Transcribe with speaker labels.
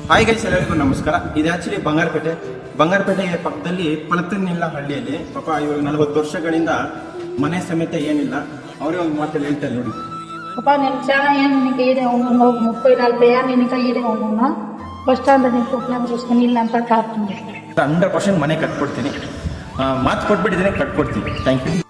Speaker 1: Hi guys, ಎಲ್ಲರಿಗೂ ನಮಸ್ಕಾರ. ಇದು ಆ್ಯಕ್ಚುಲಿ ಬಂಗಾರಪೇಟೆ ಪಕ್ಕದಲ್ಲಿ ಪಲತನಿಲ್ಲ ಹಳ್ಳಿಯಲ್ಲಿ. ಪಾಪ ಇವಾಗ 40 ವರ್ಷಗಳಿಂದ ಮನೆ ಸಮೇತ ಏನಿಲ್ಲ. ಅವರೇ ಒಂದು ಮಾತಲ್ಲಿ ಹೇಳ್ತಾರೆ ನೋಡಿ.
Speaker 2: పాప నేను చాలా ఏం నీకు ఈడే ఉన్నాను 30-40 ఏళ్ళు నేను ఇంకా ఈడే ఉన్నాను. బస్ స్టాండ్ నేను ప్రోగ్రాಮ್ చేసుకుని ఇల్లంతా కాపుతుంది.
Speaker 1: 100% ಮನೆ ಕಟ್ಕೊಡ್ತೀನಿ. ಮಾತು ಕೊಟ್ಬಿಟ್ಟಿದ್ದೀನಿ, ಕಟ್ಕೊಡ್ತೀನಿ. Thank you.